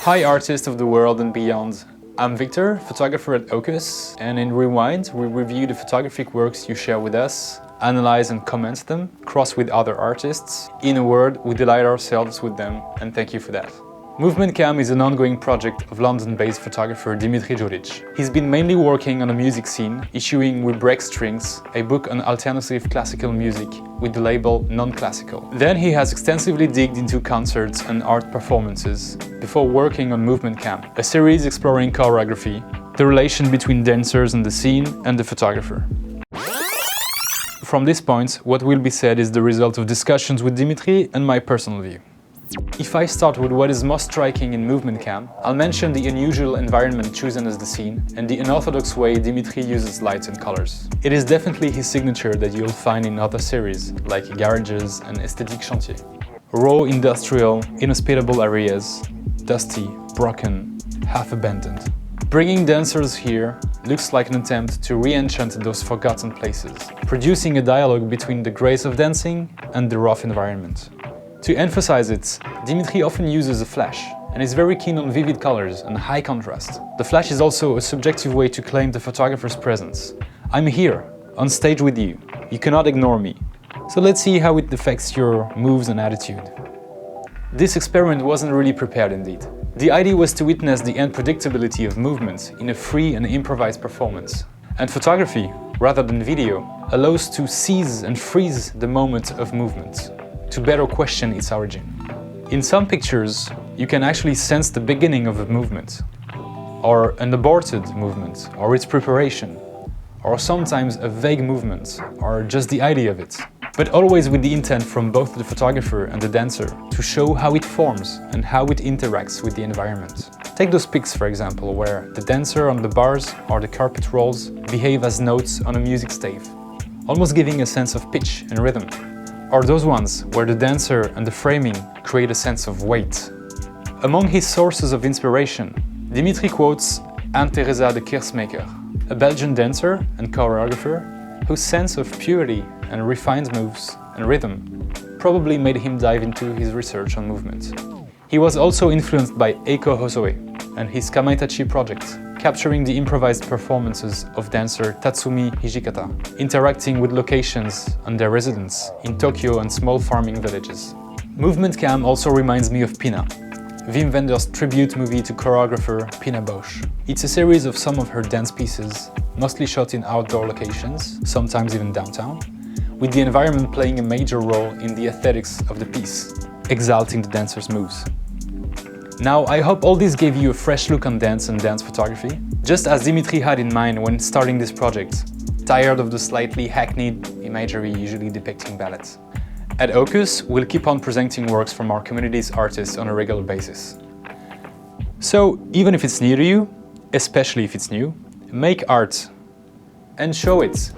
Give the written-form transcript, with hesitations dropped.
Hi artists of the world and beyond. I'm Victor, photographer at OCUS, and in Rewind we review the photographic works you share with us, analyze and comment them, cross with other artists. In a word, we delight ourselves with them, and thank you for that. Movement Cam is an ongoing project of London-based photographer Dimitri Juric. He's been mainly working on the music scene, issuing We Break Strings, a book on alternative classical music with the label Non-Classical. Then he has extensively digged into concerts and art performances before working on Movement Cam, a series exploring choreography, the relation between dancers and the scene and the photographer. From this point, what will be said is the result of discussions with Dimitri and my personal view. If I start with what is most striking in Movement Cam, I'll mention the unusual environment chosen as the scene and the unorthodox way Dimitri uses lights and colors. It is definitely his signature that you'll find in other series, like Garages and Esthétique Chantier. Raw, industrial, inhospitable areas, dusty, broken, half-abandoned. Bringing dancers here looks like an attempt to re-enchant those forgotten places, producing a dialogue between the grace of dancing and the rough environment. To emphasize it, Dimitri often uses a flash and is very keen on vivid colors and high contrast. The flash is also a subjective way to claim the photographer's presence. I'm here, on stage with you. You cannot ignore me. So let's see how it affects your moves and attitude. This experiment wasn't really prepared indeed. The idea was to witness the unpredictability of movement in a free and improvised performance. And photography, rather than video, allows to seize and freeze the moment of movement, to better question its origin. In some pictures, you can actually sense the beginning of a movement, or an aborted movement, or its preparation, or sometimes a vague movement, or just the idea of it. But always with the intent from both the photographer and the dancer to show how it forms and how it interacts with the environment. Take those pics, for example, where the dancer on the bars or the carpet rolls behave as notes on a music stave, almost giving a sense of pitch and rhythm. Or those ones where the dancer and the framing create a sense of weight. Among his sources of inspiration, Dimitri quotes Anne-Theresa de Keersmaker, a Belgian dancer and choreographer whose sense of purity and refined moves and rhythm probably made him dive into his research on movement. He was also influenced by Eiko Hosoe and his Kamaitachi project, capturing the improvised performances of dancer Tatsumi Hijikata, interacting with locations and their residents in Tokyo and small farming villages. Movement Cam also reminds me of Pina, Wim Wenders' tribute movie to choreographer Pina Bausch. It's a series of some of her dance pieces, mostly shot in outdoor locations, sometimes even downtown, with the environment playing a major role in the aesthetics of the piece, exalting the dancer's moves. Now, I hope all this gave you a fresh look on dance and dance photography, just as Dimitri had in mind when starting this project, tired of the slightly hackneyed imagery usually depicting ballets. At OCUS, we'll keep on presenting works from our community's artists on a regular basis. So, even if it's new to you, especially if it's new, make art and show it.